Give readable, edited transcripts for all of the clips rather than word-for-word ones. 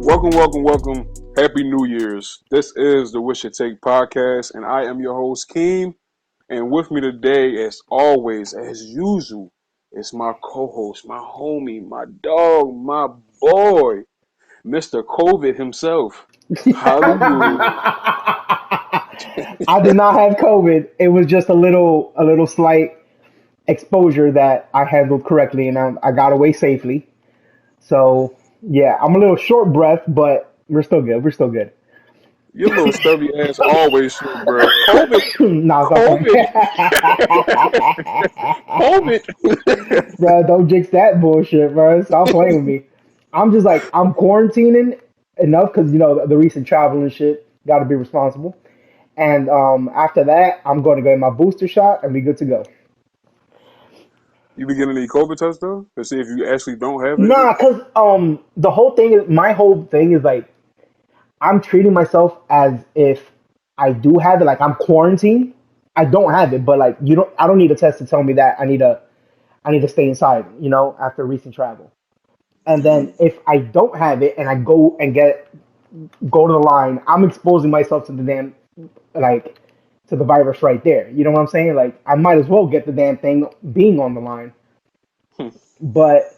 Welcome. Happy New Year's. This is the Wish Your Take podcast, and I am your host, Keem. And with me today, as always, as usual, is my co-host, my homie, my dog, my boy, Mr. COVID himself, Hollywood. I did not have COVID. It was just a little slight exposure that I handled correctly, and I got away safely. So yeah, I'm a little short breath, but we're still good. We're still good. Your little stubby ass always short, bro. COVID, Nah, COVID, COVID. bro, don't jinx that bullshit, bro. Stop playing with me. I'm just like I'm quarantining enough because the recent travel and shit. Got to be responsible. And after that, I'm going to get my booster shot and be good to go. You be getting any COVID tests though to see if you actually don't have it? Nah, cause my whole thing is like I'm treating myself as if I do have it. Like I'm quarantined. I don't have it, but like I don't need a test to tell me that I need to stay inside. After recent travel. And then if I don't have it and I go to the line, I'm exposing myself to the damn like to the virus right there. You know what I'm saying? Like I might as well get the damn thing being on the line. Hmm. But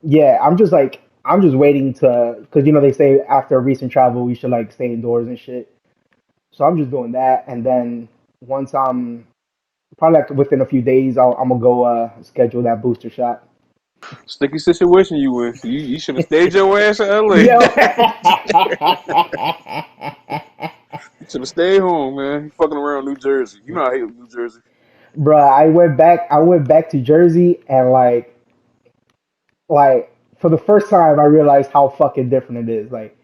yeah, I'm just waiting to because they say after recent travel we should like stay indoors and shit. So I'm just doing that, and then once I'm probably like within a few days, I'm gonna go schedule that booster shot. Sticky situation you in. You should have stayed your ass in LA. Yo, You should have stayed home, man. You fucking around New Jersey. You know I hate New Jersey. bruh, I went back to Jersey and like for the first time I realized how fucking different it is. Like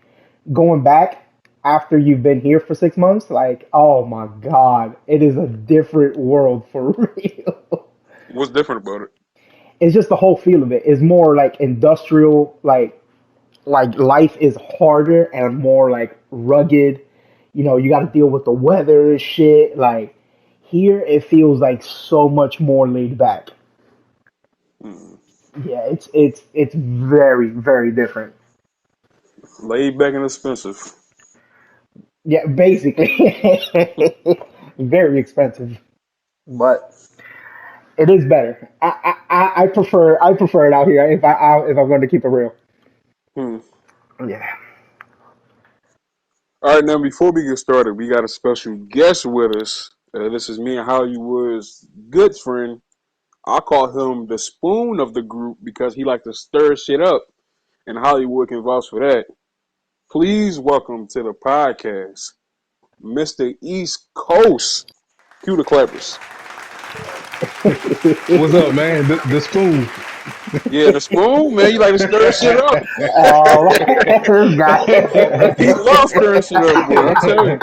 going back after you've been here for 6 months, like oh my god, it is a different world for real. What's different about it? It's just the whole feel of it. It's more like industrial, like life is harder and more like rugged. You got to deal with the weather and shit. Like here, it feels like so much more laid back. Hmm. Yeah, it's very very different. Laid back and expensive. Yeah, basically, very expensive, but it is better. I prefer it out here if I'm going to keep it real. Hmm. Yeah. All right, now before we get started, we got a special guest with us. This is me and Hollywood's good friend. I call him the spoon of the group because he like to stir shit up, and Hollywood can vouch for that. Please welcome to the podcast, Mr. East Coast. Cue the clappers. What's up, man? The spoon. Yeah, the spoon, man. You like to stir shit up. All right, this guy. He loves stirring shit up, boy. I tell you.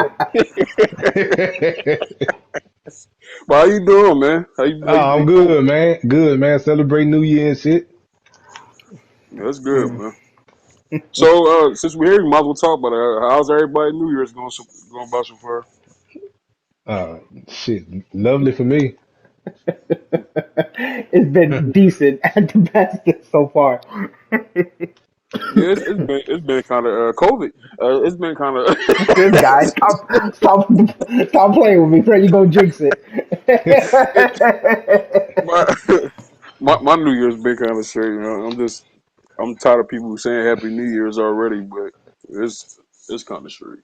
Well, how you doing, man? How you I'm been good, cool? man. Good, man. Celebrate New Year and shit. Yeah, that's good, man. So, since we're here, we might as well talk about it. How's everybody New Year's going about so far? Uh, shit, lovely for me. It's been decent at the best so far. Yeah, it's been kind of COVID. It's been kind of This guy, stop playing with me, bro. You gonna jinx it. my, my New Year's been kind of straight. I'm tired of people saying Happy New Year's already, but it's kind of straight.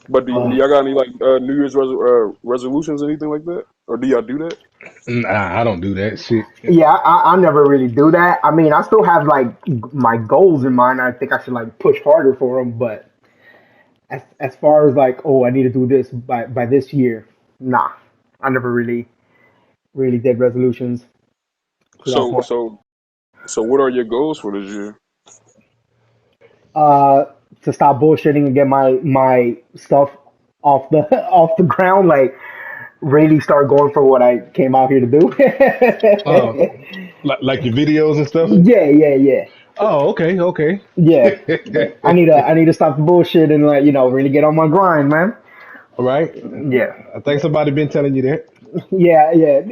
But do Uh, y'all got any like New Year's resolutions, anything like that, or do y'all do that? Nah, I don't do that shit. yeah, I never really do that. I mean, I still have like my goals in mind. I think I should like push harder for them. But as far as like, oh, I need to do this by this year, nah. I never really did resolutions to that So point. so so, what are your goals for this year? uh to stop bullshitting and get my stuff off the off the ground, like really start going for what I came out here to do. Uh, like your videos and stuff. Yeah. Oh, okay, okay. Yeah. I need to stop the bullshit and like, really get on my grind, man. All right. Yeah. I think somebody been telling you that. Yeah.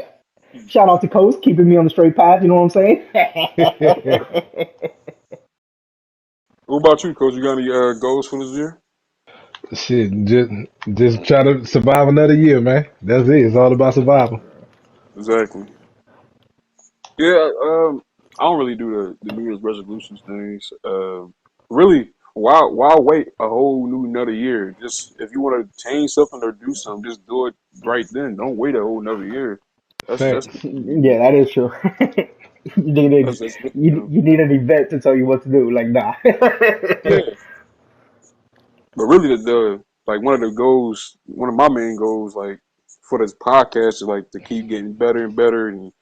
Shout out to Coast, keeping me on the straight path, you know what I'm saying? What about you, Coach? You got any goals for this year? Shit, just try to survive another year, man. That's it. It's all about survival. Exactly. Yeah, I don't really do the New Year's resolutions things. Really, why wait a whole new another year? Just if you want to change something or do something, just do it right then. Don't wait a whole another year. That's Facts. Yeah, that is true. you need that's you need an event to tell you what to do. Like, nah. yeah. But really, the like one of the goals, one of my main goals, like for this podcast, is like to keep getting better and better and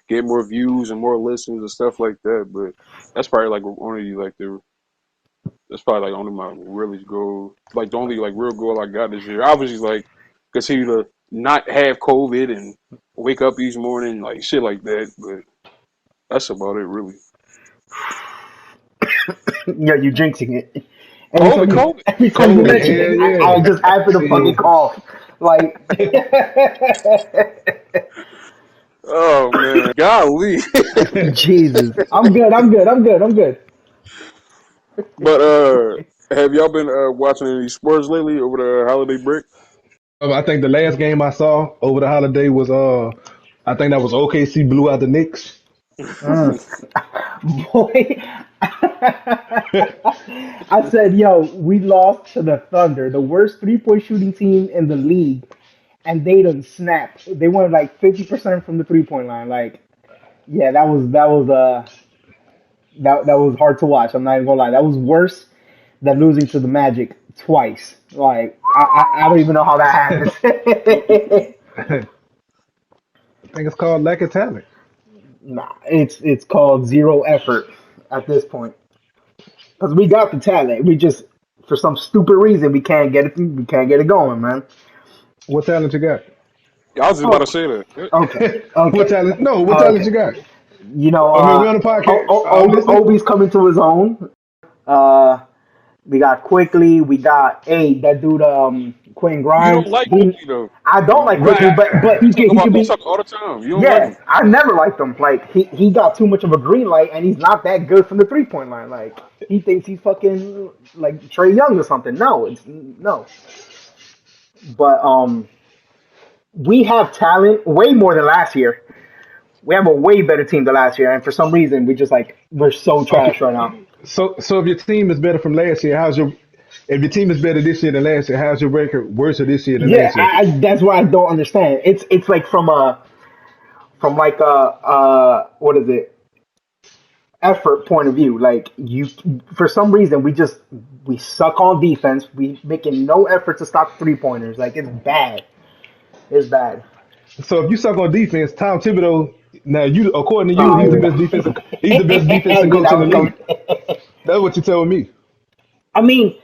get more views and more listens and stuff like that. But that's probably like only like the that's probably like only my really goal, like the only like real goal I got this year. Obviously, like continue to not have COVID and wake up each morning, like shit like that. But that's about it, really. Yeah, you jinxing it. COVID, COVID, Every time you COVID, mention hell it, yeah. I just happen to fucking Shit. cough. Like, oh man, golly. Jesus. I'm good. I'm good. I'm good. I'm good. But have y'all been watching any sports lately over the holiday break? I think the last game I saw over the holiday was I think that was OKC blew out the Knicks. Mm. Boy, I said, yo, we lost to the Thunder, the worst 3-point shooting team in the league, and they done snapped. They went like 50% from the 3-point line. Like, yeah, that was hard to watch. I'm not even gonna lie. That was worse than losing to the Magic twice. Like, I don't even know how that happened. I think it's called lack of talent. Nah, it's called zero effort at this point. Because we got the talent. We just, for some stupid reason, we can't get it. We can't get it going, man. What talent you got? I was just about to Oh, say that. okay, What okay, talent? No, what talent you okay. got? You know, I mean, we on the podcast. I'm listening. Obi's coming to his own. Uh, we got Quickly. We got that dude, Quentin You don't Grimes. like Obi though. I don't like You Quickly, Right. but talk he about could you be. talk all the time. You don't like Yeah, him. I never liked him. Like he got too much of a green light, and he's not that good from the 3-point line. Like he thinks he's fucking like Trey Young or something. No, it's no. But we have talent way more than last year. We have a way better team than last year, and for some reason, we're so Okay. trash right now. So if your team is better from last year, how's your if your team is better this year than last year, how's your record worse this year than Yeah, last year? that's what I don't understand. It's like from like what is it, effort point of view. Like you, for some reason, we suck on defense. We making no effort to stop 3-pointers. Like it's bad. It's bad. So if you suck on defense, Tom Thibodeau, now you according to you, Oh, he's here the we best go. defensive he's the best I defensive knew coach that in the was league. coming. That's what you're telling me. I mean,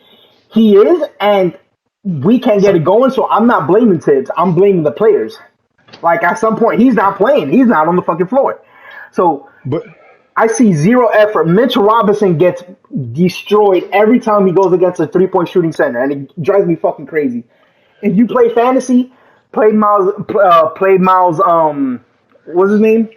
he is, and we can't get So it going. So I'm not blaming Tibbs. I'm blaming the players. Like at some point, he's not playing. He's not on the fucking floor. So but I see zero effort. Mitch Robinson gets destroyed every time he goes against a 3-point shooting center, and it drives me fucking crazy. If you play fantasy, play Miles. What's his name?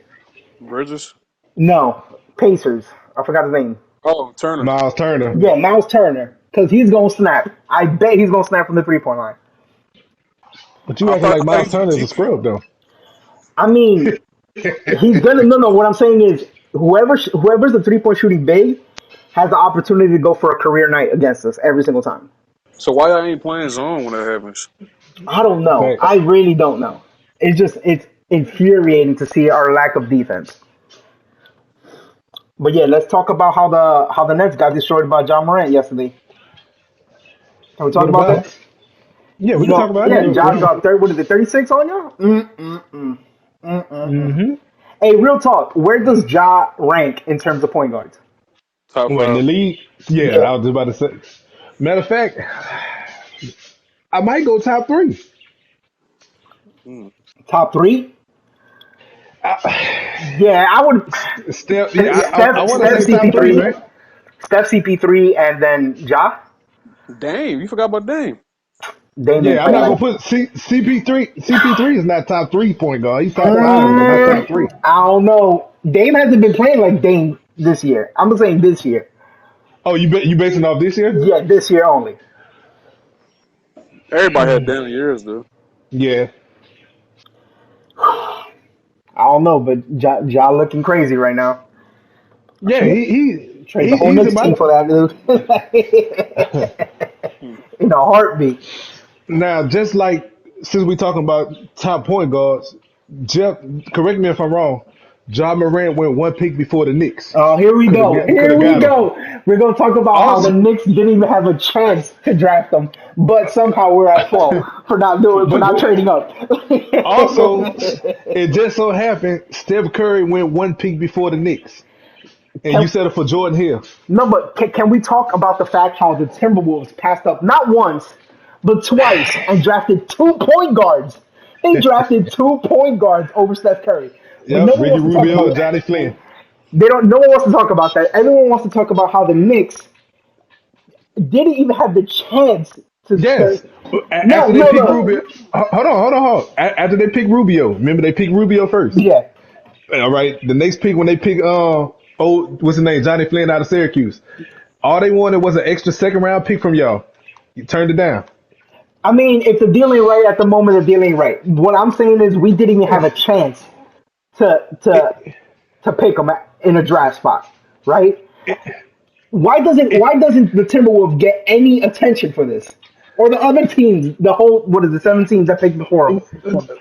Bridges. No, Pacers. I forgot his name. Oh, Turner. Miles Turner. Yeah, Miles Turner, because he's gonna snap. I bet he's gonna snap from the 3-point line. But you acting I like thought Miles he was Turner is a a teammate. scrub though. I mean, he's gonna no no. What I'm saying is, whoever's the 3-point shooting big has the opportunity to go for a career night against us every single time. So why I ain't playing zone when that happens? I don't know. I Thanks. really don't know. It's infuriating to see our lack of defense. But yeah, let's talk about how the Nets got destroyed by John Morant yesterday. Can we talk What about about? that? Yeah, we You can talk know, about yeah, it. John dropped what is it, 36 on you? Mm-hmm. Hey, real talk. Where does Ja rank in terms of point guards? Top When the five. league, yeah, Yeah, I was just about to say. Matter of fact, I might go top three. Mm. top three. I, Yeah, I would. Steph, yeah, I Steph, want to Steph say top three, CP3, man. Steph CP3, and then Ja. Dame, you forgot about Dame. They been Yeah, I'm playing not gonna like. put CP3. CP3 is not top 3 point guard. He's top five, but not top three. I don't know. Dame hasn't been playing like Dame this year. I'm saying this year. Oh, you basing off this year? Yeah, this year only. Everybody had down years though. Yeah. I don't know, but Ja looking crazy right now. I Yeah, trade trade the whole he's in Knicks my team for that dude Hmm. in a heartbeat. now. Just like since we talking about top point guards, Jeff, correct me if I'm wrong. John Morant went one pick before the Knicks. Oh, here we go. Could Here have we got him. go. We're gonna talk about how the Also, Knicks didn't even have a chance to draft them, but somehow we're at fault for not but trading up. also, it just so happened Steph Curry went one pick before the Knicks, and you can, settled for Jordan Hill. no, but can we talk about the fact how the Timberwolves passed up not once but twice and drafted 2 point guards? They drafted 2 point guards over Steph Curry, but Yep, no one Ricky wants to talk Rubio about and that. Johnny Flynn. They don't. No one wants to talk about that. Everyone wants to talk about how the Knicks didn't even have the chance to Yes, no, after they no, picked Rubio. no. Hold on. After they picked Rubio, remember they picked Rubio first. Yeah. All right, the next pick when they pick what's his name, Johnny Flynn out of Syracuse. All they wanted was an extra second round pick from y'all. You turned it down. I mean, if the deal ain't right at the moment, the deal ain't right. What I'm saying is we didn't even have a chance to to It, to pick them in a draft spot, right? it, Why it, doesn't the Timberwolves get any attention for this? Or the other teams, the whole what is it, 7 teams that picked before them?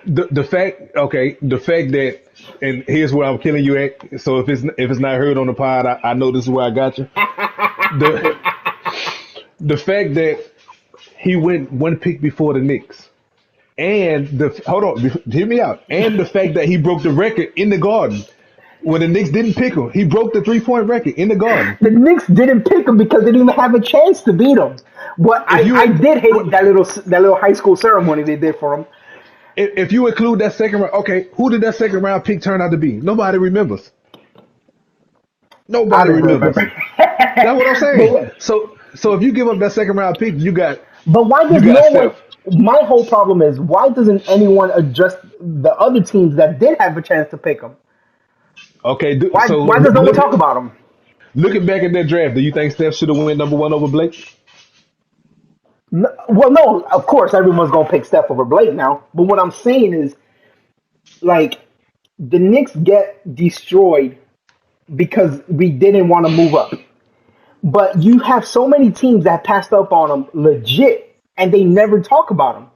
the fact that, and here's where I'm killing you at. So if it's not heard on the pod, I know this is where I got you. The the fact that he went one pick before the Knicks, and the hold on, hear me out, and the fact that he broke the record in the Garden when the Knicks didn't pick him, he broke the 3 point record in the Garden. The Knicks didn't pick them because they didn't even have a chance to beat them. But If I you did hate that little high school ceremony they did for them. if you include that second round, okay, who did that second round pick turn out to be? Nobody remembers. I Nobody don't remembers. remember. That's what I'm saying. but So if you give up that second round pick, but why you does got no one? Steph. My whole problem is why doesn't anyone address the other teams that did have a chance to pick them? Okay, so Why does no one talk about them? looking back at that draft, do you think Steph should have went number one over Blake? No, well, no, of course everyone's gonna pick Steph over Blake now. But what I'm saying is, like, the Knicks get destroyed because we didn't want to move up. But you have so many teams that passed up on them legit, and they never talk about them.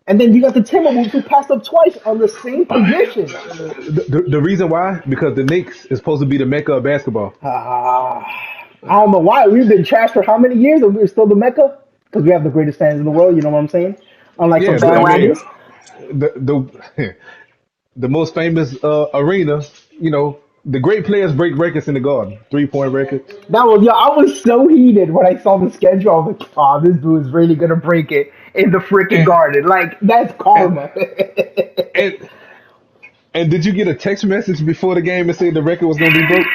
And then you got the Timberwolves who passed up twice on the same position. The reason why, because the Knicks is supposed to be the mecca of basketball. I don't know why. We've been trashed for how many years, and we're still the Mecca? Because we have the greatest fans in the world, you know what I'm saying? Unlike some Yeah, I mean, bandwagons. the the most famous arena. The great players break records in the Garden. 3 point records. That was, I was so heated when I saw the schedule. I was like, oh, this dude is really going to break it in the freaking And garden. Like, that's and karma. and, and did you get a text message before the game and say the record was gonna be broke?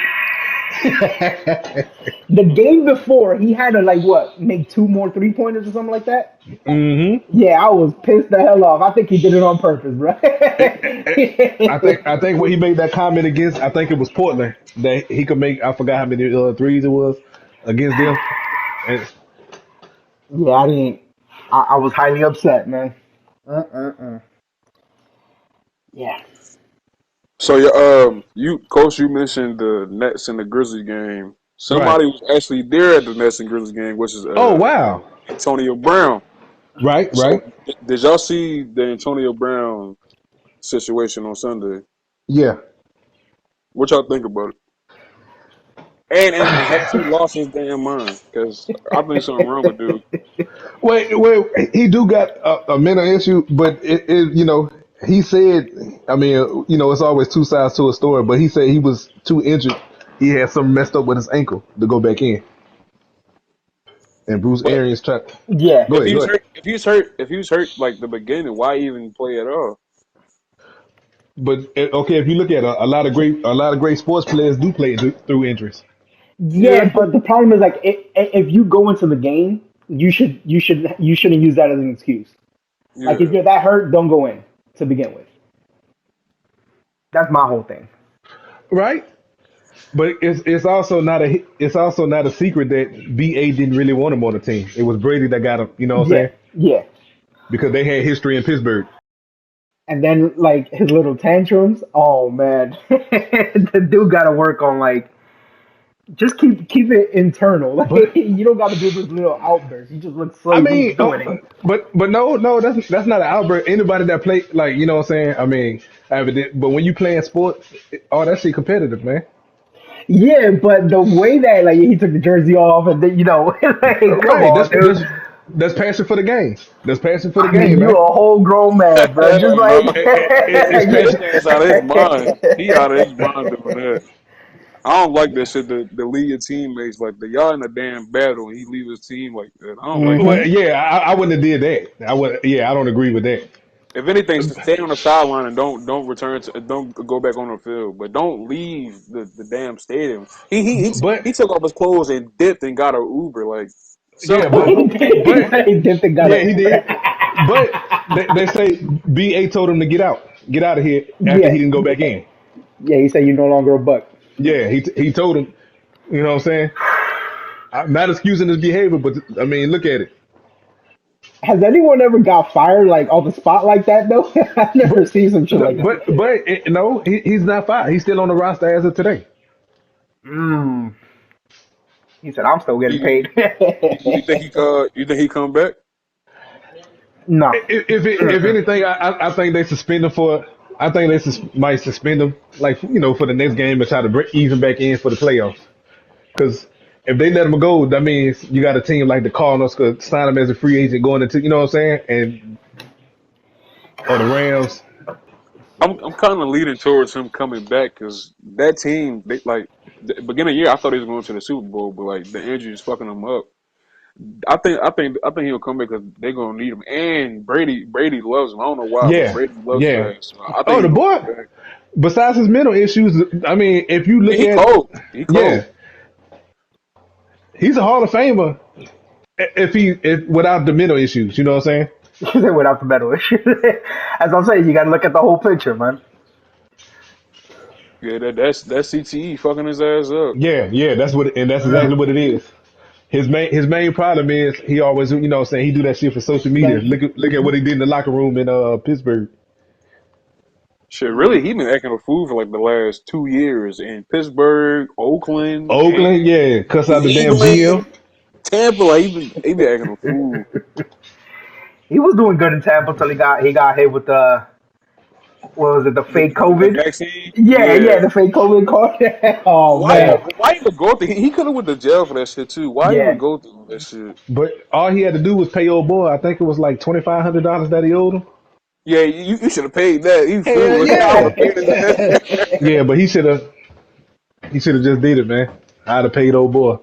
The game before, he had to, like, what, make 2 more 3 pointers or something like that? Mm-hmm. Yeah, I was pissed the hell off. I think he did it on purpose, bro. I think when he made that comment against, I think it was Portland that he could make. I forgot how many threes it was against them. And Yeah, I didn't. I was highly upset, man. Uh. Yeah. So you coach, you mentioned the Nets and the Grizzlies game. right. Somebody was actually there at the Nets and Grizzlies game, which is Oh wow. Antonio Brown. Right. So Right. did y'all see the Antonio Brown situation on Sunday? Yeah. What y'all think about it? And has he lost his damn mind? Because I think something wrong with dude. Wait. He do got a mental issue, but he said. I mean, it's always two sides to a story. But he said he was too injured. He had something messed up with his ankle to go back in, and Bruce But Arians tried. Yeah. Go ahead. Go ahead. if he was hurt like the beginning, why even play at all? But okay, if you look at a lot of great sports players do play through injuries. Yeah, but the problem is like if you go into the game, you shouldn't use that as an excuse. Like if Yeah. you're that hurt, don't go in to begin with. That's my whole thing. Right? But it's also not a secret that BA didn't really want him on the team. It was Brady that got him. You know what I'm Yeah, saying? yeah. Because they had history in Pittsburgh. And then like his little tantrums. Oh man, the dude got to work on like just keep it internal. But Like you don't got to do this little outburst. You just look I so weak mean, doing it. but no, that's not an outbreak. Anybody that play like you know what I'm saying. I mean, but when you playing sports, all that shit competitive, man. Yeah, but the way that like he took the jersey off and then like come Right. on, dude. That's passion for the game. That's passion for the I mean, game, you man. a whole grown man, bro. Just Hell like no. It's That passion. man's out of his mind. He out of his mind doing that. I don't like that shit. The lead your teammates like the y'all in a damn battle and he leave his team like that. I don't like Well, that. hmm yeah, I wouldn't have did that. I would. Yeah, I don't agree with that. If anything, stay on the sideline and don't return to don't go back on the field, but don't leave the damn stadium. But He took off his clothes and dipped and got an Uber like yeah, something but wrong with you, he but man. said he didn't got yeah, it. he did. But they say BA told him to get out of here after he Yeah, didn't go back in. yeah. He said you're no longer a buck. Yeah, he told him. You know what I'm saying? I'm not excusing his behavior, but I mean, look at it. Has anyone ever got fired like on the spot like that though? I've never But seen some shit like that. no, he's not fired. He's still on the roster as of today. Mm. He said I'm still getting You, paid. you think he come back? No. If anything, I think they suspend him for. I think might suspend him like for the next game and try to ease him back in for the playoffs. Because if they let him go, that means you got a team like the Cardinals could sign him as a free agent going into you know what I'm saying, and or the Rams. I'm kind of leaning towards him coming back because that team, they like the beginning of the year, I thought he was going to the Super Bowl, but like the injury is fucking him up. I think he'll come back because they're gonna need him. And Brady loves him. I don't know why, but Yeah, Brady loves his yeah. ass. So I think Oh, he's the gonna boy. come back. Besides his mental issues, I mean, if you Yeah, look he at, cold. He yeah, cold. he's a Hall of Famer. If without the mental issues, you know what I'm saying? Without the medal issue. As I'm saying, you got to look at the whole picture, man. Yeah, that's CTE fucking his ass up. Yeah, yeah. And that's exactly what it is. His main problem is he always what I'm saying he do that shit for social media. Thank you. Look at what he did in the locker room in Pittsburgh. Shit, really, he been acting a fool for like the last 2 years in Pittsburgh, Oakland, Oakland, and yeah, cuss out the damn GM. Cleveland, Tampa. Like he been acting a fool. He was doing good in Tampa until he got hit with the what was it, the fake The COVID? vaccine, Yeah, yeah, yeah. the fake COVID card. Oh Why? man, Yeah, Why even go through? He could have went to jail for that shit too. Why even yeah. go through that shit? but all he had to do was pay old boy. I think it was like $2,500 that he owed him. Yeah, you should have paid that. You Hell fool. I would yeah, have paid his ass. yeah. But he should have just did it, man. I'd have paid old boy.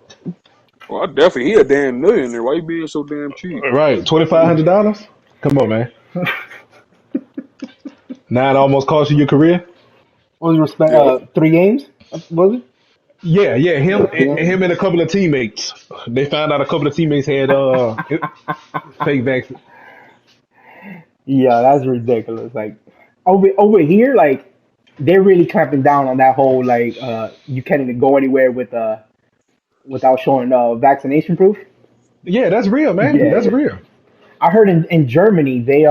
Well, I definitely he a damn millionaire. Why you being so damn cheap? Right, $2,500. Come on, man. Now it almost cost you your career. What was respect? Yep. 3 games? Was it? Yeah, yeah. Him, Yeah. him, and a couple of teammates. They found out a couple of teammates had fake vaccine. Yeah, that's ridiculous. Like over here, like they're really clamping down on that whole like you can't even go anywhere with without showing vaccination proof. Yeah, that's real, man. That's Yeah, real. I heard in Germany they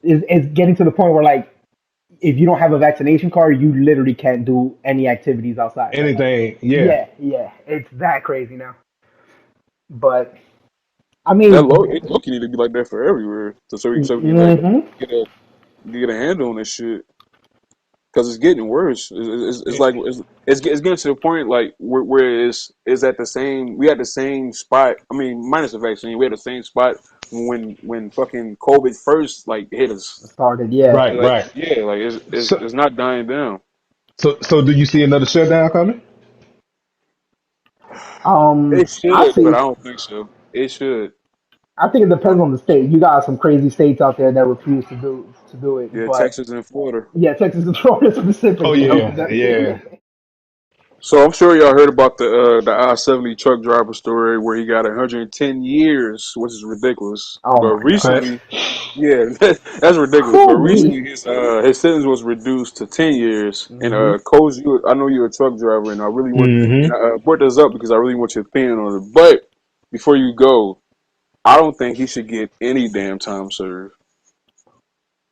is getting to the point where like if you don't have a vaccination card, you literally can't do any activities outside. Anything, yeah. Yeah, yeah, it's that crazy now. But I That mean, low key need to be like that for everywhere. So we can like hmm get a get a handle on this shit. Because it's getting worse. It's like it's getting to the point like where it's at the same. We at the same spot. I mean, minus the vaccine, we had the same spot when fucking COVID first like hit us. started. Yeah. Right, Like right. yeah, like So, it's not dying down. so do you see another shutdown coming? It I should, but I see. don't think so. It should. I think it depends on the state. You got some crazy states out there that refuse to do it, Yeah, but Texas and Florida. yeah, Texas and Florida Oh specifically. yeah, yeah. So I'm sure y'all heard about the I-70 truck driver story where he got 110 years, which is ridiculous. Oh But my god. Fact. recently, yeah, that's ridiculous. But Who recently, we? his sentence was reduced to 10 years. And Hmm. Coach, I know you're a truck driver, and I really want and Hmm. I brought this up because I really want your opinion on it. But before you go, I don't think he should get any damn time served.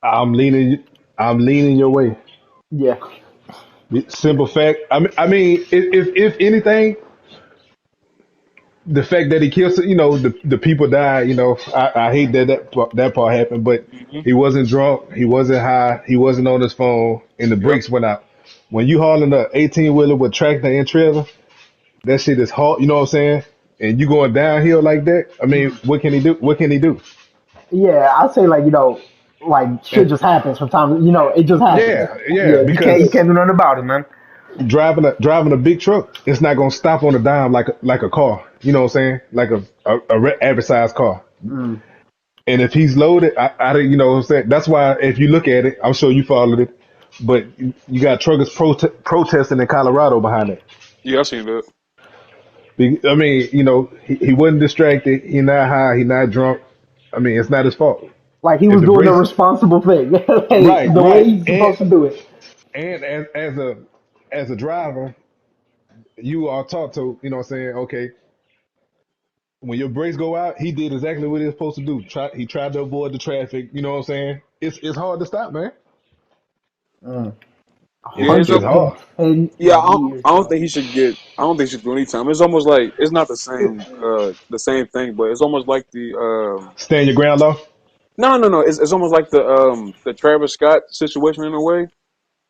I'm leaning. I'm leaning your way. Yeah. Simple fact. I mean, if anything, the fact that he killed, the people died. I hate that part happened, but Hmm. he wasn't drunk, he wasn't high, he wasn't on his phone, and the Yep. brakes went out. When you hauling a 18 wheeler with tractor and trailer, that shit is hard. You know what I'm saying? And you going downhill like that. I mean, what can he do? What can he do? Yeah, I'd say like like shit And just happens from time. It just happens. yeah, Yeah, you because can't do nothing about it, man. driving a big truck, it's not gonna stop on a dime like a car. You know what I'm saying? Like a average size car. Mm. And if he's loaded, you know what I'm saying? That's why if you look at it, I'm sure you followed it, but you got truckers protesting in Colorado behind it. Yeah, I seen that. I mean, he wasn't distracted. He not high. He not drunk. I mean, it's not his fault. Like he If was the doing the brakes, responsible thing, like right, the way right, he's and supposed to do it. as a driver, you are taught to, what I'm saying, okay, when your brakes go out, he did exactly what he was supposed to do. He tried to avoid the traffic. You know what I'm saying? It's hard to stop, man. Mm. Yeah, It's hard. 110 yeah. years, I don't bro. think he should get. I don't think he should do any time. It's almost like it's not the same thing, but it's almost like the Stand your ground, though. no, no, no. It's almost like the Travis Scott situation in a way.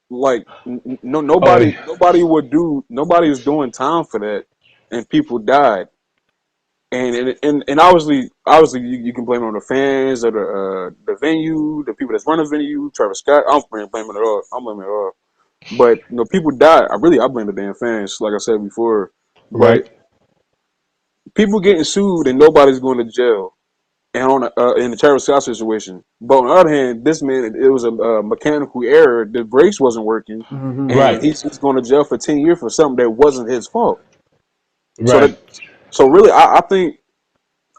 Like no, Oh, nobody was doing time for that, and people died. And obviously you can blame it on the fans or the venue, the people that's running the venue, Travis Scott. I don't blame it at all. I don't blame it at all. But people died. I blame the damn fans, like I said before. But right, people getting sued and nobody's going to jail. And in the Travis Scott situation, but on the other hand, this man it was a mechanical error. The brakes wasn't working, Hmm. and right, he's going to jail for 10 years for something that wasn't his fault. So right. that so really, I think,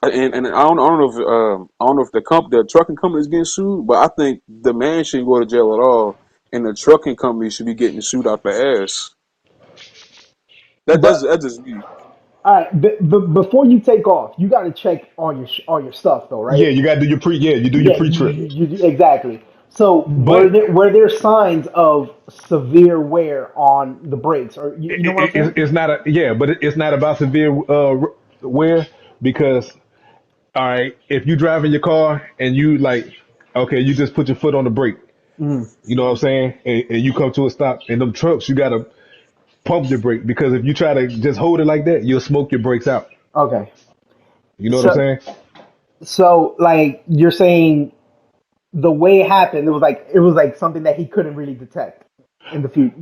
and I don't know if I don't know if the trucking company is getting sued, but I think the man shouldn't go to jail at all, and the trucking company should be getting sued out the ass. But That's just me. all right, before you take off, you got to check all your stuff though, Yeah, right? you got to do your yeah, you do your Yeah, pre-trip. exactly. So But were there signs of severe wear on the brakes, or you know what I'm saying? it's not but it's not about severe wear because all right, if you drive in your car and you like, okay, you just put your foot on the brake, Mm. you know what I'm saying, and you come to a stop. In them trucks, you gotta pump your brake because if you try to just hold it like that, you'll smoke your brakes out. Okay. You know what I'm So saying? like you're saying the way it happened, it was like something that he couldn't really detect in the future.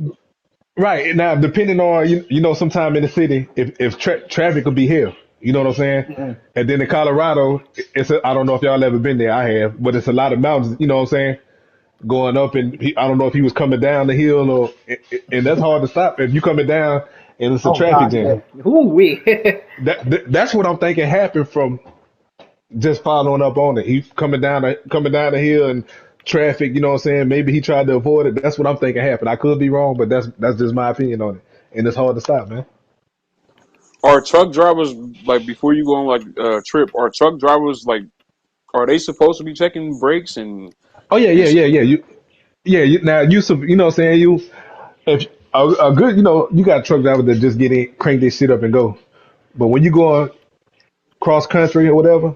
Right now, depending on sometime in the city, if traffic could be here, you know what I'm saying. Mm. And then in Colorado, I don't know if y'all ever been there. I have, but it's a lot of mountains. You know what I'm saying, going up, and I don't know if he was coming down the hill and that's hard to stop if you coming down and it's a Oh traffic God, jam. yeah. Ooh wee. That's what I'm thinking happened from just following up on it. He coming down the hill and traffic. You know what I'm saying? Maybe he tried to avoid it. That's what I'm thinking happened. I could be wrong, but that's just my opinion on it. And it's hard to stop, man. Are truck drivers like before you go on like a trip? Are truck drivers like are they supposed to be checking brakes Oh yeah, and yeah, yeah, shit? yeah. Now you know what I'm saying, if a good you got truck drivers that just get in, crank this shit up and go. But when you go on cross country or whatever,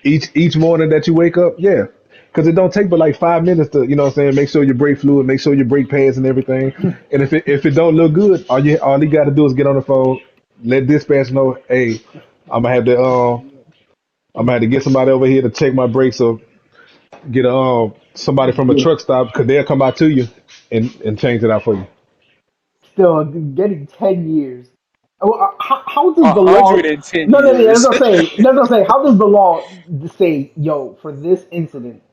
each morning that you wake up, yeah, because it don't take but like 5 minutes to what I'm saying, make sure your brake fluid, make sure your brake pads and everything. And if it don't look good, all you got to do is get on the phone, let dispatch know, hey, I'm gonna have to get somebody over here to check my brakes or get somebody from a Yeah. truck stop because they'll come out to you and change it out for you. Still getting 10 years. Oh, how does A the hundred law? and ten No, no, no. That's years. what I'm saying. That's what I'm saying. How does the law say, yo, for this incident,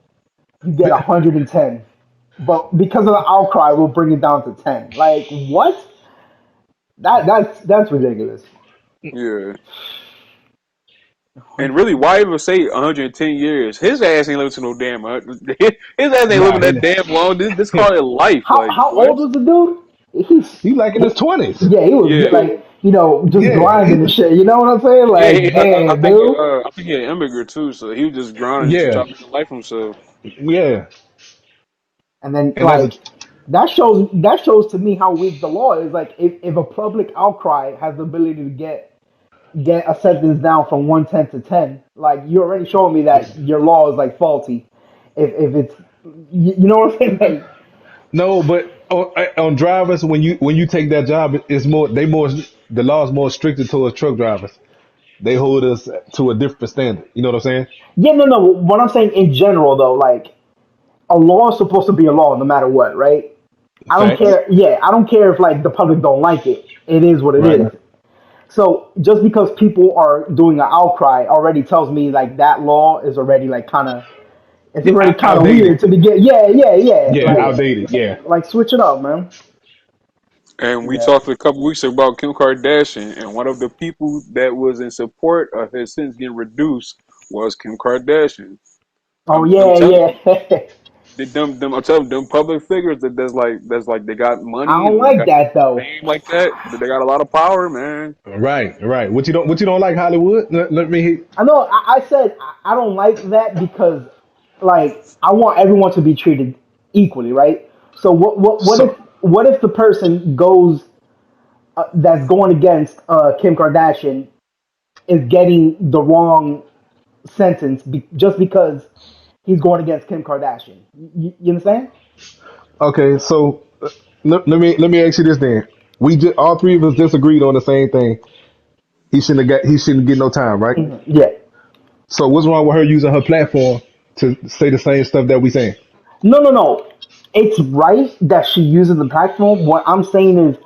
you get 110, but because of the outcry, we'll bring it down to 10? Like what? That's ridiculous. Yeah. And really, why even say 110 years? His ass ain't living to no damn. His ass ain't Nah, living that damn long. This call it life. Like How what? old was the dude? He's he like in his 20s. yeah, he was Yeah, like just Yeah, grinding and shit. You know what I'm saying? yeah. Like damn, dude. I think he an immigrant too. So he was just grinding to yeah, try to make a life for himself. yeah. And then And that's that shows to me how weak the law is. Like if a public outcry has the ability to get a sentence down from 110 to 10, like you're already showing me that your law is like faulty. If it's you know what I'm saying? Like, no, but on drivers, when you take that job, it's more they more the law is more stricter towards truck drivers. They hold us to a different standard. You know what I'm saying? yeah, no, no. What I'm saying in general though, like a law is supposed to be a law no matter what, right? I don't Facts. care. Yeah, I don't care if like the public don't like it. It is what it Right. is. So just because people are doing an outcry already tells me like that law is already like kind of it's Yeah, already kind of weird outdated. to begin. Yeah, yeah, yeah. Yeah, outdated. Yeah. Like switch it up, man. And we Yeah. talked a couple weeks about Kim Kardashian, and one of the people that was in support of his sentence getting reduced was Kim Kardashian. Oh I'm yeah, telling you, yeah. I'm telling you, them public figures that's like they got I money don't and they like got that though. fame like that they got a lot of power, man. Right. Right. What you don't like Hollywood? Let me hear. I know. I said I don't like that because like I want everyone to be treated equally, right? So So what if the person goes that's going against Kim Kardashian is getting the wrong sentence just because he's going against Kim Kardashian. You understand? okay. So let me ask you this then. We just all three of us disagreed on the same thing. He shouldn't get no time, right? Yeah. So what's wrong with her using her platform to say the same stuff that we saying? No, no, no. It's right that she uses the platform. What I'm saying is,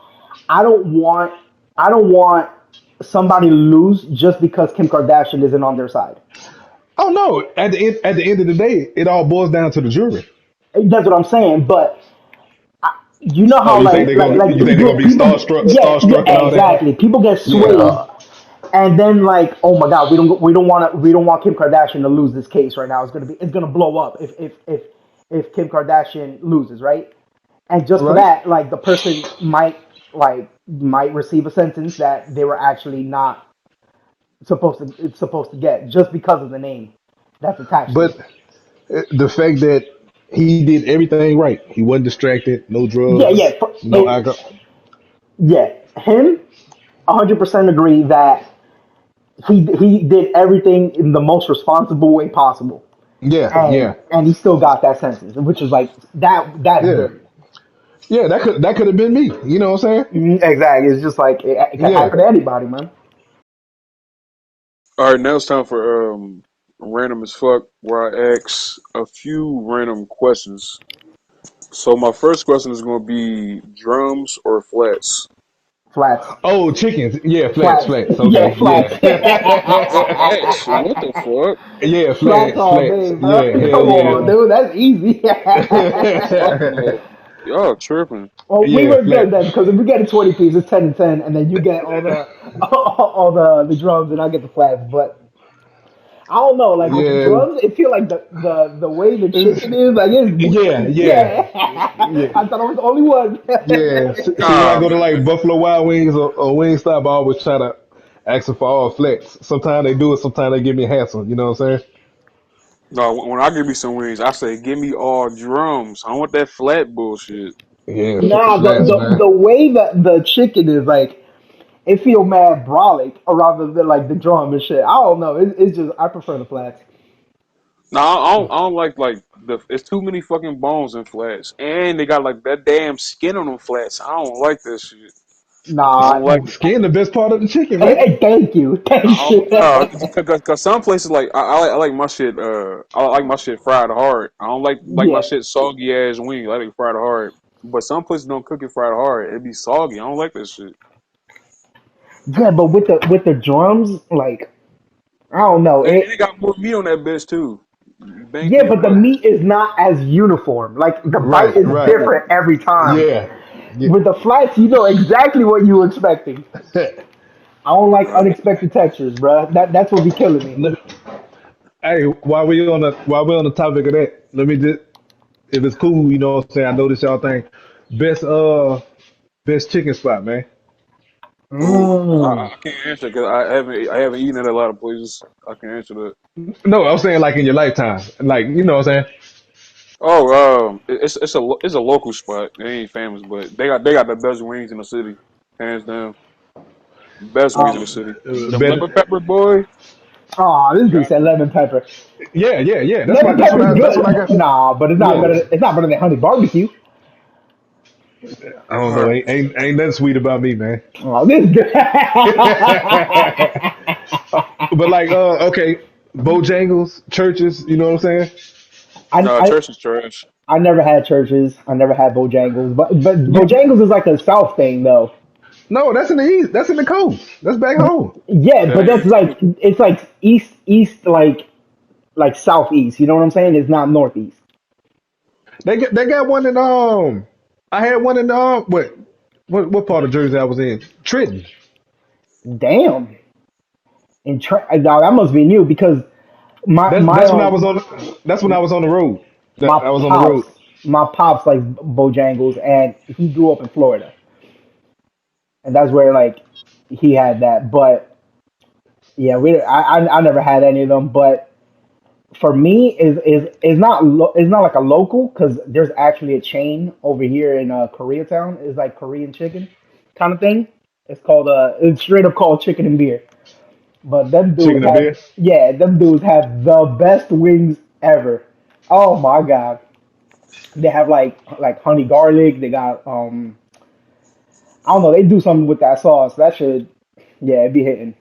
I don't want, I don't want somebody to lose just because Kim Kardashian isn't on their side. Oh no! At the end of the day, it all boils down to the jury. That's what I'm saying. But you know Oh, how like you think they're gonna be yeah, yeah, starstruck and all that? exactly. People get Yeah. swayed, and then like, oh my God, we don't want Kim Kardashian to lose this case right now. It's gonna blow up if Kim Kardashian loses, right? And just for Right. that, like the person might receive a sentence that they were actually not supposed to get just because of the name that's attached to But it. the fact that he did everything right, he wasn't distracted, no Yeah, drugs, yeah, no alcohol. yeah. Him, 100% agree that he did everything in the most responsible way possible, Yeah, yeah, and he still got that sentence, which is like that's yeah, good. yeah. That could have been me. You know what I'm saying? Exactly. It's just like it can Yeah. happen to anybody, man. All right, now it's time for random as fuck, where I ask a few random questions. So my first question is going to be drums or flats. Flats, Oh, chickens. Yeah, flats, flats. flats. Yeah, Okay, flats. yeah, Flats? What the fuck? yeah, Flats flats, all flats. day, bro. Yeah, Come hell on, yeah. dude. That's easy. Fuck no. Y'all tripping. Well, we Yeah, were good flat. then because if we get a 20 piece, it's 10 and 10, and then you get all the all the drums, and I get the flats. But I don't know, like with the Yeah, drums, it feel like the way the it's, chicken is, like yeah, it's yeah, yeah. yeah. I thought I was the only one. Yeah, see, when I Ah, go to man. like Buffalo Wild Wings or Wingstop, I always try to ask them for all flex. Sometimes they do it, sometimes they give me a hassle. You know what I'm saying? No, when I give me some wings, I say, give me all drums. I don't want that flat bullshit. Yeah, Nah, flats, man. the way that the chicken is like, it feel mad brolic rather than like the drum and shit. I don't know. It's just I prefer the flats. No, I don't like the. It's too many fucking bones in flats, and they got like that damn skin on them flats. I don't like that shit. I Nah. don't like it. Skin, the best part of the chicken, Hey, man. hey, thank you, thank I you. don't know, cause some places like I like my shit. I like my shit fried hard. I don't like my Yeah, shit soggy ass wing. I like it fried hard. But some places don't cook it fried hard. It be soggy. I don't like that shit. yeah, but with the drums, like I don't know And it. it got more meat on that bitch too. You bang Yeah, through your but the mouth. meat is not as uniform. Like the bite Right, is right. different every time. Yeah, Yeah. With the flats, you know exactly what you were expecting. I don't like unexpected textures, bro. That's what be killing me. Hey, while we on the topic of that, let me just, if it's cool, you know what I'm saying. I know this y'all thing. Best best chicken spot, man. Ooh, Mm. I can't answer because I haven't eaten at a lot of places. I can answer that. No, I'm saying like in your lifetime, like you know what I'm saying. Oh, it's a local spot. They ain't famous, but they got the best wings in the city, hands down. Best wings in the Um. city. Them lemon Better, pepper boy. Oh, this dude God, said lemon pepper. yeah, yeah, yeah. That's Lemon what that's what pepper's I that's what I good. got. Nah, but it's not Yeah, better. It's not better than honey barbecue. I don't know. alright. Ain't nothing sweet about me, man. Oh, this is good. But like, okay, Bojangles, churches, you know what I'm saying? I, Nah, I church is trash. I never had churches. I never had Bojangles. But You, Bojangles is like a South thing though. no, that's in the east. That's in the coast. That's back home. Yeah, That but that's ain't true. like it's like east like southeast. You know what I'm saying? It's not northeast. They got one in I had one in what part of Jersey I was in? Trenton. Damn. And that must be new because my That's my that's when I was on. That's when I was on the road. my I was on the pops road. my pops like Bojangles, and he grew up in Florida, and that's where like he had that. But yeah, I never had any of them. But for me, is not like a local because there's actually a chain over here in Koreatown. It's like Korean chicken kind of thing. It's straight up called chicken and beer. But them dudes Chicken and have, beer. yeah, them dudes have the best wings ever. Oh my god, they have like honey garlic. They got I don't know. They do something with that sauce. That should, yeah, it be hitting.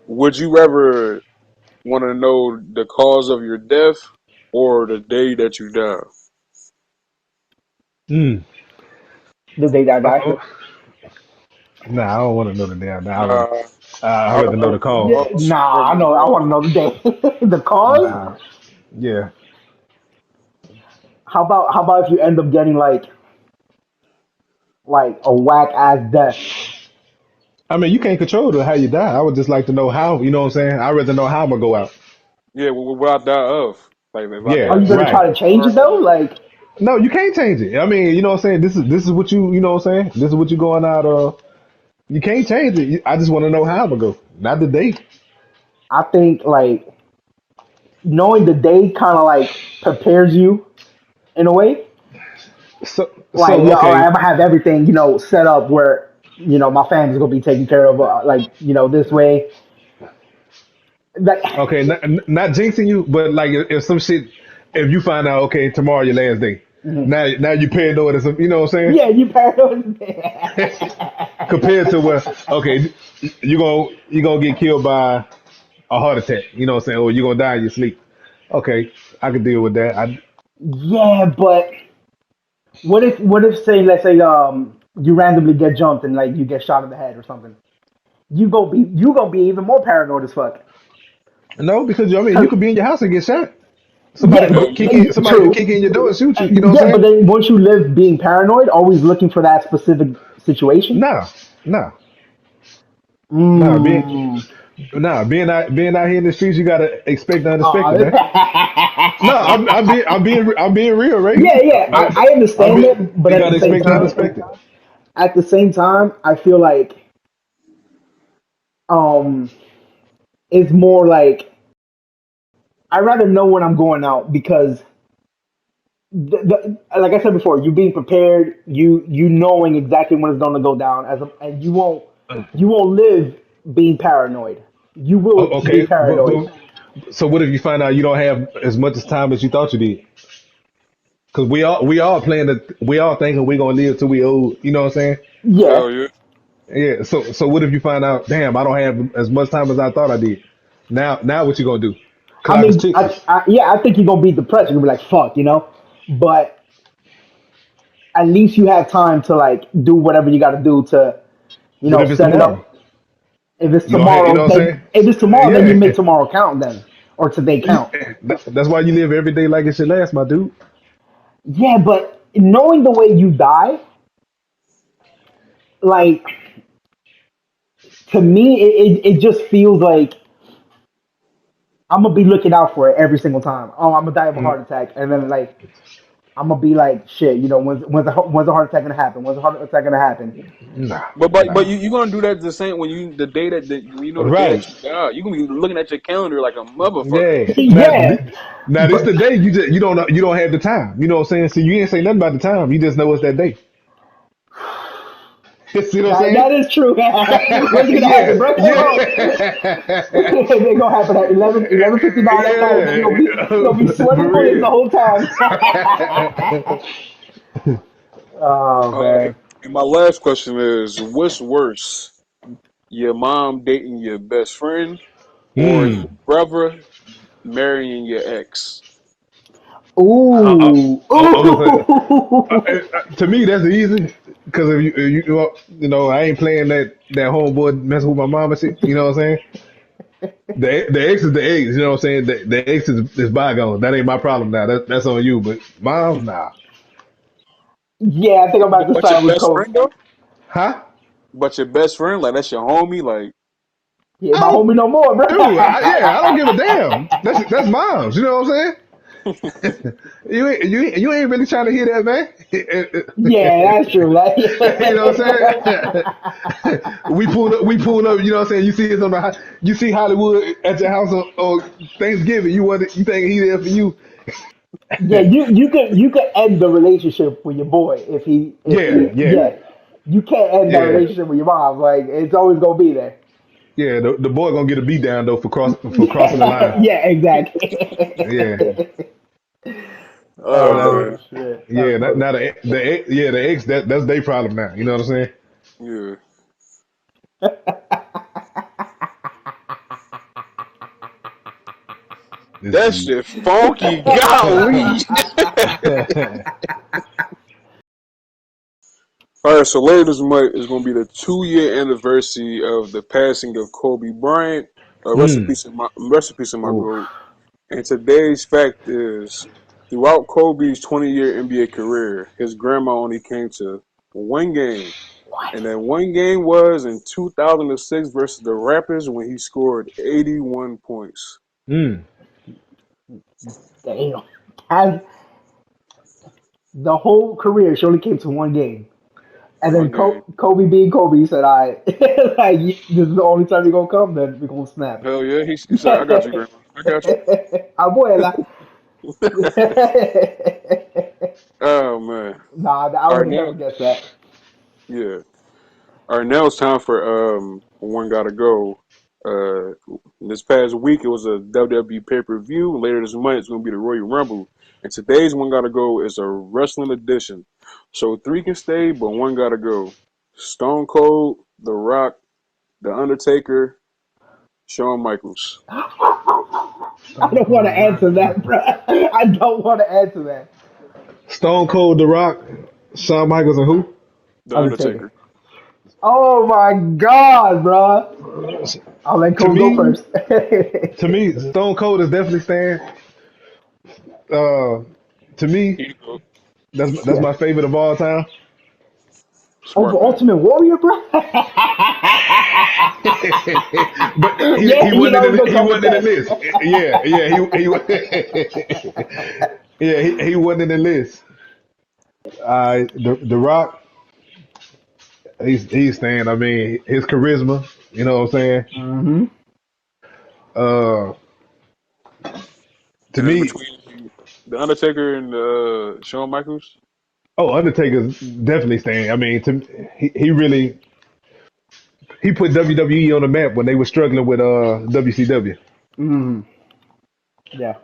Would you ever want to know the cause of your death or the day that you die? Mm. The day that I die. Oh, nah, I don't want to know the damn. Nah, Nah, I'd I rather don't know know the the cause. Yeah, cause. I'd nah, rather I know the know. I want to cause. know the day. The cause. Nah, yeah. How about if you end up getting like a whack ass death? I mean, you can't control how you die. I would just like to know how. You know what I'm saying? I'd rather know how I'm gonna go out. Yeah, what I die of? Like if I Are Yeah, got you gonna right. try to cancer change or it though? Like, No, you can't change it. I mean, you know what I'm saying? This is what you know what I'm saying? This is what you going out of. You can't change it. I just want to know how I'm gonna go, not the date. I think like knowing the day kind of like prepares you in a way. Like, So yeah, all right, okay, I'm gonna have everything, set up where, my family's gonna be taken care of, like, this way. Like, okay, not jinxing you, but like if some shit, if you find out, okay, tomorrow your last day, mhm. now you paranoid or something, you know what I'm Yeah, you paranoid. saying? Compared to where, okay, you gonna get killed by a heart attack, you know what I'm saying, or you gonna die in your sleep. Okay, I can deal with that. Yeah, but what if say let's say you randomly get jumped and like you get shot in the head or something. You gonna be even more paranoid as fuck. No, because I mean you 'Cause- could be in your house and get shot. yeah, hell yeah. Somebody could true. kick in your door and shoot you. You know what Yeah, I'm but saying? then once you live being paranoid, always looking for that specific situation. Nah, nah, nah. Mm. Being out here in the streets, you gotta expect the unexpected, man. No, Aw. I'm being real, Ray. Yeah, yeah, I, I understand that, but you at the gotta same expect the time, unexpected. I feel like um, it's more like I rather know when I'm going out because like I said before, you being prepared, you knowing exactly when it's going to go down, and you won't live being paranoid. You will be Okay, paranoid. so what if you find out you don't have as much as time as you thought you did? Because we all playing we all thinking we gonna live till we old. You know what I'm saying? Yeah, Hell yeah. Yeah. So what if you find out, damn, I don't have as much time as I thought I did. Now what you gonna do? I Clock is mean, ticking. yeah, I think you're gonna be depressed. You're gonna be like, fuck. But at least you have time to like do whatever you got to do to, What if it's set it tomorrow? up. If it's You don't have, you know tomorrow, what I'm then saying? you Yeah. make tomorrow count then, or today count. That's why you live every day like it's your last, my dude. Yeah, but knowing the way you die, like to me, it just feels like I'm gonna be looking out for it every single time. Oh, I'm gonna die of a heart attack, and then like I'm gonna be like, shit, when's the heart attack gonna happen? When's the heart attack gonna happen? Nah, But nah. you gonna do that the same when you the day that when you know the day that Right. you die. You gonna be looking at your calendar like a motherfucker. Yeah. Yeah, Now this but the day you don't have the time. You know what I'm saying? So you ain't say nothing about the time. You just know it's that day. See what I'm that saying? is true. When's it gonna happen, Yeah, bro? Hold on. yeah, They're gonna happen at 11:59 at night, man. yeah. You're gonna be sweating For bullets the real. whole time. Oh All right. man. And my last question is, what's worse, your mom dating your best friend or your Hmm. brother marrying your ex? I, Ooh, I'm gonna say, ooh. to me that's easy because if I ain't playing that homeboy messing with my mom and shit. You know what I'm saying? The ex is the ex. You know what I'm saying? The ex is bygone. That ain't my problem now. That's on you. But mom, nah. Yeah, I think I'm about to But your side with best Coach. friend though? Huh? But your best friend, like that's your homie, like Yeah, I my don't, homie no more, bro. yeah, I don't give a damn. That's moms. You know what I'm saying? You ain't really trying to hear that, man. Yeah, that's true. Like, You know what I'm saying? We pull up. You know what I'm saying? You see us you see Hollywood at your house on Thanksgiving. You think he there for you? yeah, you could end the relationship with your boy if he Yeah, yeah, yeah. You can't end that yeah, relationship with your mom. Like it's always gonna be there. yeah. The boy gonna get a beat down though for crossing the Yeah, line. yeah, exactly. Yeah. oh Now, man, Oh shit, that's yeah. funny. Now the ex that's their problem now. You know what I'm saying? yeah. This That dude. shit funky, golly. All right, so later this month is going to be the 2 year anniversary of the passing of Kobe Bryant. mm, Rest in peace of my Oof. goat. And today's fact is, throughout Kobe's 20-year NBA career, his grandma only came to one game, What? and that one game was in 2006 versus the Raptors when he scored 81 points. mm. Damn. Has the whole career she only came to one game. And then One game. Kobe being Kobe, he said, "I like this is the only time you're gonna come. Then we're gonna snap." Hell yeah, he said, "I got you, grandma. I got you." Abuela. Oh man. Nah, I All would right have now, never guessed that. yeah. All right, now it's time for one gotta go. Uh, this past week it was a WWE pay per view. Later this month it's gonna be the Royal Rumble. And today's one gotta go is a wrestling edition. So three can stay, but one gotta go. Stone Cold, The Rock, The Undertaker, Shawn Michaels. I Stone don't want to Cold Rock. answer that, bro. I don't want to answer that. Stone Cold, The Rock, Shawn Michaels, and who? The Undertaker. Undertaker. Oh my God, bro. I'll let To Cole go me, first. Stone Cold is definitely staying. Uh, to me, Here you go. that's Yeah. my favorite of all time. Over Smart man. Ultimate Warrior, bro. But Yeah, he you wasn't know I in was gonna he come with wasn't in the that. list. Yeah, yeah, he wasn't in the list. The Rock, he's staying. I mean, his charisma. You know what I'm saying? Hmm. Uh, to And then me, between The Undertaker and Shawn Michaels. oh, Undertaker's definitely staying. I mean, he really he put WWE on the map when they were struggling with WCW. Hmm. Yeah.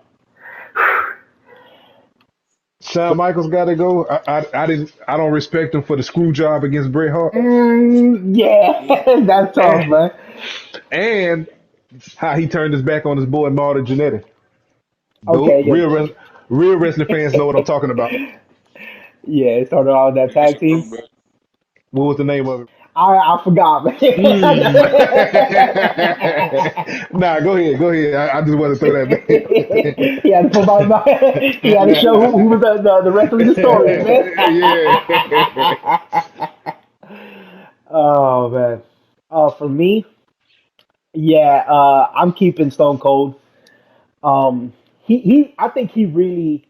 Shawn So, Michaels got to go. I don't respect him for the screw job against Bret Hart, yeah, that's tough, and man. and how he turned his back on his boy Marty Jannetty. Though Okay, real wrestling fans know what I'm talking about. yeah. It started out with that Yeah, that's tag a team. throwback. What was the name of it? I forgot, man. Mm. Nah, go ahead, go ahead. I just want to throw that He had to put he had to show who was the wrestling historian, man. yeah. Oh man. For me, yeah, I'm keeping Stone Cold. Um, I think he really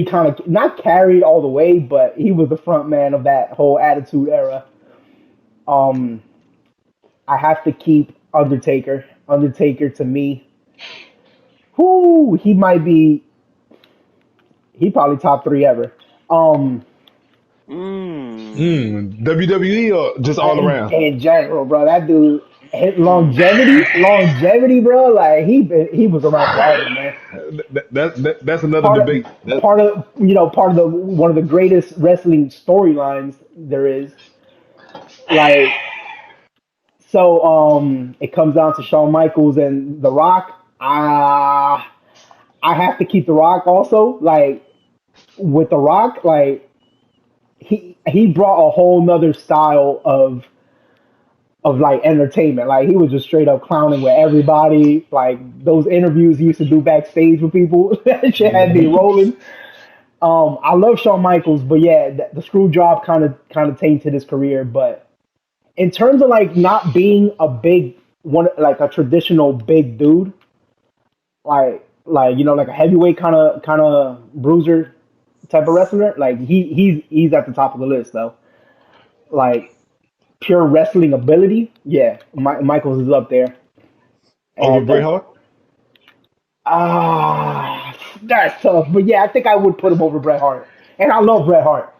kind of not carried all the way, but he was the front man of that whole Attitude Era. Um, I have to keep Undertaker. Undertaker to me, whoo, he probably top three ever. Um, Mmm. WWE or just all around? in general, bro, that dude his longevity, bro. Like he was around forever, man. That's another Part of debate. That, part of the one of the greatest wrestling storylines there is. Like so, it comes down to Shawn Michaels and The Rock. I have to keep The Rock also. Like with The Rock, like he brought a whole nother style of like entertainment. Like he was just straight up clowning with everybody. Like those interviews he used to do backstage with people, that shit had me hmm rolling. I love Shawn Michaels, but yeah, the screw job kind of tainted his career. But in terms of like not being a big one, like a traditional big dude, like like a heavyweight kind of bruiser type of wrestler, like he's at the top of the list though. Like pure wrestling ability, yeah, Michaels is up there. over And Bret Hart. that's tough. But yeah, I think I would put him over Bret Hart, and I love Bret Hart,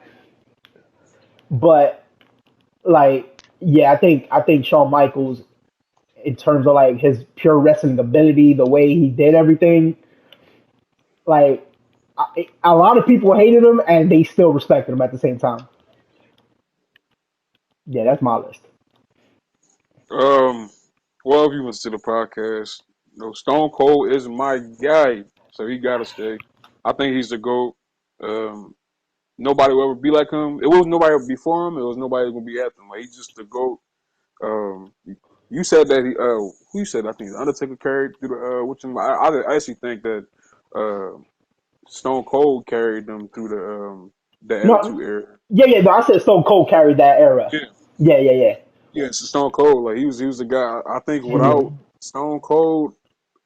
but like yeah, I think Shawn Michaels in terms of like his pure wrestling ability, the way he did everything, like a lot of people hated him and they still respected him at the same time. Yeah, that's my list. Um, well, if you listen to the podcast, Stone Cold is my guy, so he gotta stay. I think he's the GOAT. Um, Nobody will ever be like him. It was nobody before him. It was nobody gonna be after him. Like he's just the GOAT. Um, you said that who you said? I think Undertaker carried through the which I actually think that uh Stone Cold carried them through the No, Attitude Era. yeah, no, I said Stone Cold carried that era. Yeah, Yeah, yeah, yeah. So Stone Cold, like he was the guy. I think yeah, without Stone Cold,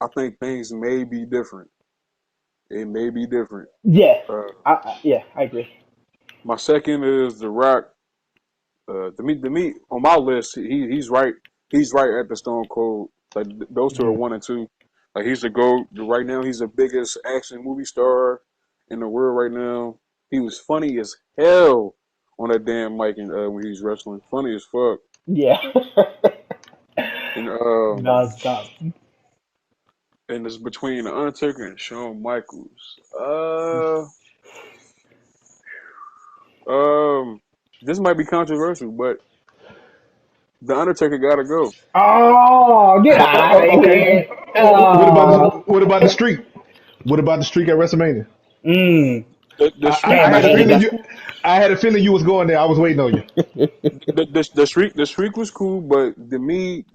I think things may be different. It may be different. yeah. Uh, Yeah, I agree. my second is The Rock. To me, on my list, he's right. He's right at the Stone Cold. Like those two are Mm. one and two. Like he's the GOAT. Right now, he's the biggest action movie star in the world right now. He was funny as hell on that damn mic and when he's wrestling. Funny as fuck. Yeah, And non-stop. and it's between the Undertaker and Shawn Michaels. Um, this might be controversial, but the Undertaker gotta go. Oh, get out of Okay. here! Oh, What about the streak? What about the streak at WrestleMania? mm, The streak, I damn, I had a the hated streak feeling was that. you. cool. I had a feeling you was going there. I was waiting on you. The streak was cool, but the me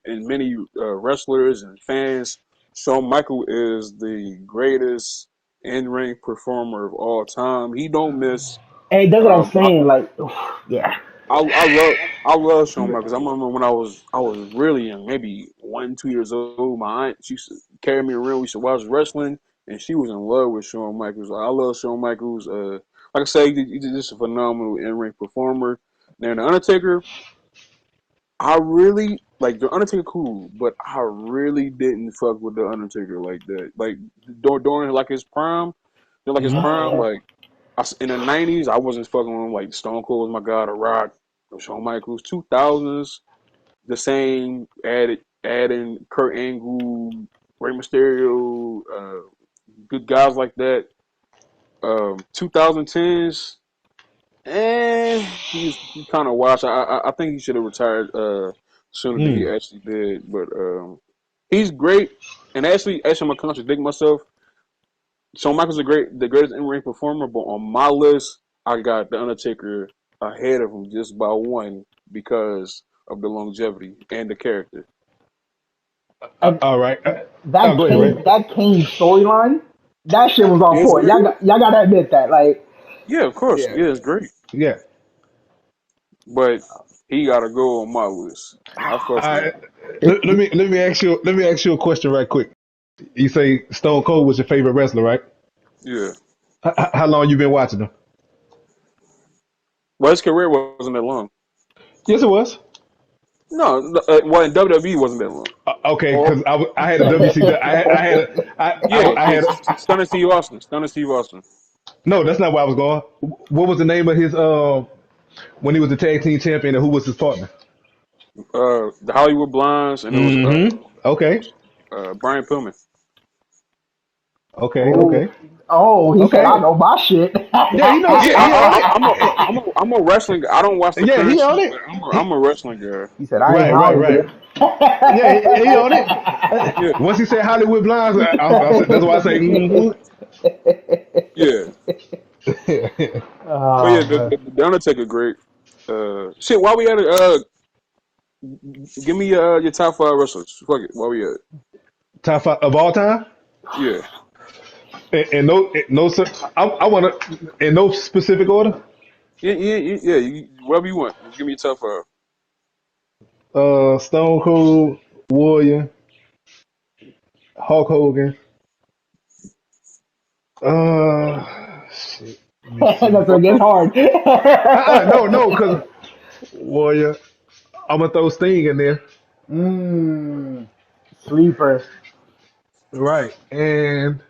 and many wrestlers and fans, Shawn Michael is the greatest in ring performer of all time. He don't miss. Hey, that's what I'm Um, I, saying. Like, yeah, I love Shawn Michaels. I remember when I was really young, maybe 1 2 years old. My aunt, she used to carry me around. We used to watch wrestling, and she was in love with Shawn Michaels. I love Shawn Michaels. Like I say, he's just a phenomenal in ring performer. Now the Undertaker, I really like the Undertaker, cool, but I really didn't fuck with the Undertaker like that. Like during like his prime, like his prime, like in the '90s, I wasn't fucking with him. Like Stone Cold was my god, The Rock, Shawn Michaels. 2000s, the same. Adding Kurt Angle, Rey Mysterio, good guys like that. 2010s, he kind of washed. I think he should have retired sooner than he Mm. actually did. But he's great. And actually, I'm gonna contradict myself. Shawn Michaels the greatest in ring performer. But on my list, I got the Undertaker. ahead of him just by one because of the longevity and the character. And All right. that Go ahead, Kane Ray. that Kane storyline, that shit was on Yeah, it's point. great. Y'all gotta admit that. Like, Yeah, of course. Yeah. Yeah, it's great. Yeah. But he gotta go on my list. I All fucks with right. him. Let me ask you a question right quick. You say Stone Cold was your favorite wrestler, right? Yeah. How long you been watching him? Well, his career wasn't that long. Yes, it was. No, well, in WWE wasn't that long. Okay, Or because I had a WCW. I had a, yeah, I had a, Stunning Steve Austin. Stunning Steve Austin. no, that's not where I was going. What was the name of his when he was the tag team champion and who was his partner? The Hollywood Blondes, and it was Mm-hmm. Okay. Brian Pillman. Okay. oh, Okay. oh, he said I Okay. know my shit. Yeah, Yeah, he on I'm a wrestling guy. I don't watch it. the Yeah, he current on shit, it. but I'm He, a wrestling guy. He said I ain't right, right, right. Hollywood. Yeah, he on it. Yeah, Once he said Hollywood Blinds, that's why I say, yeah. But yeah, Oh man. the Undertaker great. Shit. While we at it, give me your top five wrestlers. Fuck it. While we at it. top five of all time. Yeah. And no, no, sir. I want to in no specific order. Yeah. Whatever you want. Just give me your top five. Stone Cold Warrior, Hulk Hogan. Shit. Let me That's see. where it gets hard. No, no, because Warrior. I'm gonna throw Sting in there. Mmm. Sleeper. Right, and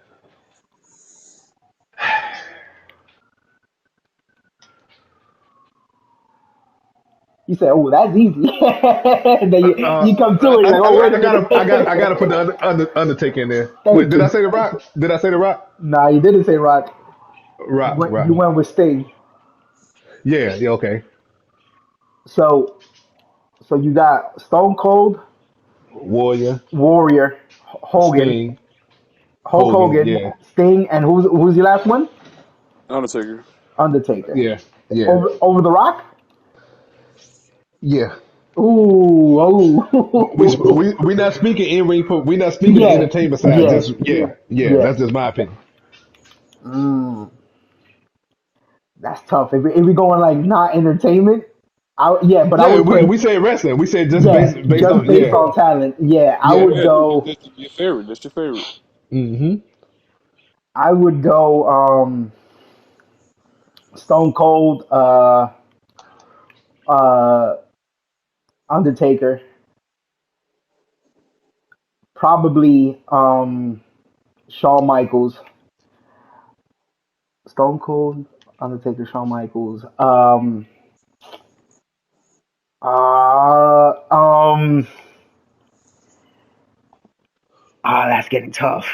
You said, "Oh, that's easy." Then you come to it, you're like, "Oh, wait a minute." I gotta put the Undertaker in there. Wait, Thank did I you. say the Rock? Did I say the Rock? Nah, you didn't say Rock. Rock, You Rock. went with Sting. Yeah, yeah, okay. So you got Stone Cold, Warrior, Warrior, Hogan, Sting, Hulk Hogan. Hogan, Yeah, Sting, and who's your last one? Undertaker. Undertaker. yeah, yeah, Over the Rock. yeah. Ooh, oh, We not speaking in ring. We not speaking the yeah, entertainment side. yeah, Just yeah. yeah. That's just my opinion. Mm, that's tough. If we going like not entertainment, yeah, but I Yeah, would put we say wrestling. We say just yeah, based just on based on talent. Yeah, I yeah. would Yeah, go. that's your favorite. That's your favorite. Mm-hmm. I would go. Stone Cold, uh, Undertaker, probably Shawn Michaels, Stone Cold, Undertaker, Shawn Michaels. Uh, um, that's getting tough.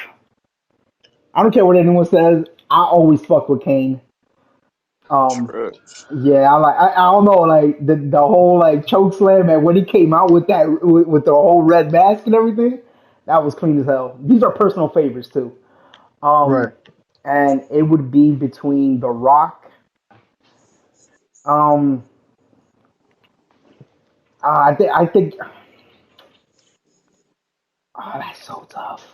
I don't care what anyone says. I always fuck with Kane. Um, Trash. yeah, I don't know like the whole like choke slam and when he came out with that with the whole red mask and everything, that was clean as hell. These are personal favorites too. Right. Um, and it would be between The Rock. Um, I think. Oh, that's so tough.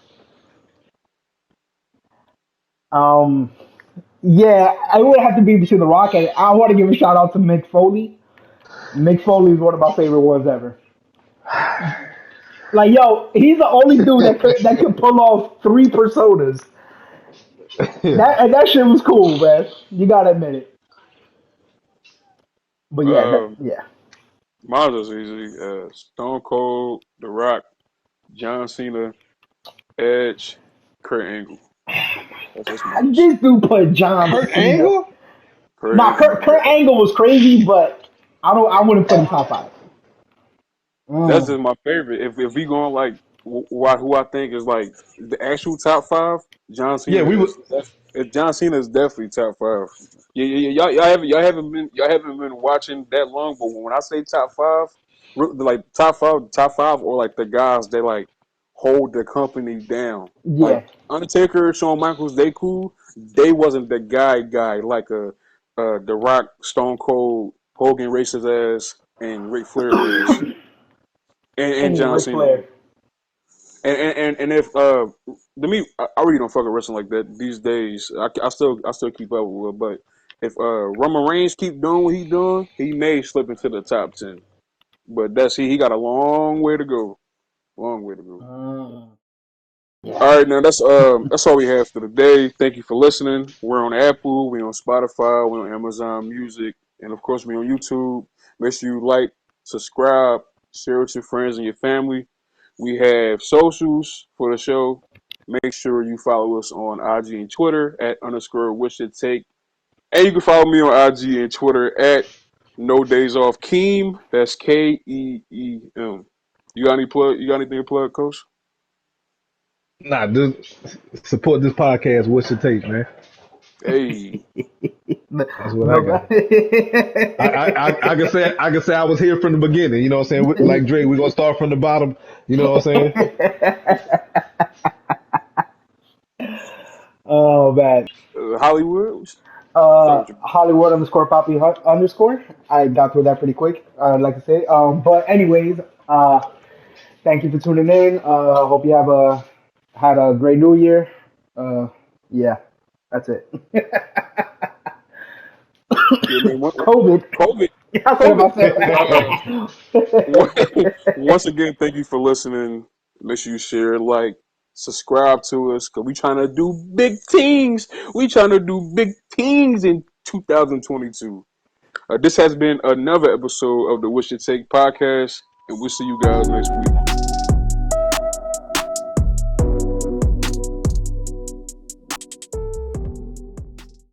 Um, yeah, I would have to be between The Rock and I want to give a shout out to Mick Foley. Mick Foley is one of my favorite ones ever. Like, yo, he's the only dude that could pull off three personas. That shit was cool, man. You gotta admit it. But yeah, Um, yeah. Mine is easy. Stone Cold, The Rock, John Cena, Edge, Kurt Angle. That's mine. This dude put John Kurt Cena. Angle. Kurt Nah, Angle, my Kurt guy. Angle was crazy, but I wouldn't put him top five. That's Mm, just my favorite. If we going like who I think is like the actual top five, John Yeah, Cena we would. John Cena is definitely top five. Yeah. Y'all haven't been watching that long, but when I say top five, like top five, or like the guys that like hold the company down. Like yeah, Undertaker, Shawn Michaels, they cool. They wasn't the guy like The Rock, Stone Cold. Hogan raced his ass, and Ric Flair is, and Any John Ric Cena. Flair. And if to me, I really don't fuck with wrestling like that these days. I still keep up with it, but if Roman Reigns keep doing what he doing, he may slip into the top 10. But he got a long way to go. Long way to go. Mm. All right, now that's all we have for today. Thank you for listening. We're on Apple, we're on Spotify, we're on Amazon Music, and of course we're on YouTube. Make sure you like, subscribe, share with your friends and your family. We have socials for the show. Make sure you follow us on IG and Twitter at _ wish it take. And you can follow me on IG and Twitter at no days off Keem. That's KEEM. You got anything to plug, Coach? Nah, support this podcast. What's your take, man? Hey. That's what I got. I can say I was here from the beginning. You know what I'm saying? Like Drake, we're gonna start from the bottom. You know what I'm saying? Oh man. Hollywood? Start with you. Hollywood _ Poppy _ I got through that pretty quick. I'd like to say. But anyways, thank you for tuning in. Hope you had a great New Year. Yeah, that's it. Yeah, man, COVID. COVID. I said it Once again, thank you for listening. Make sure you share, like, subscribe to us, because we trying to do big things. We trying to do big things in 2022. This has been another episode of the Wish It Take podcast, and we'll see you guys next week.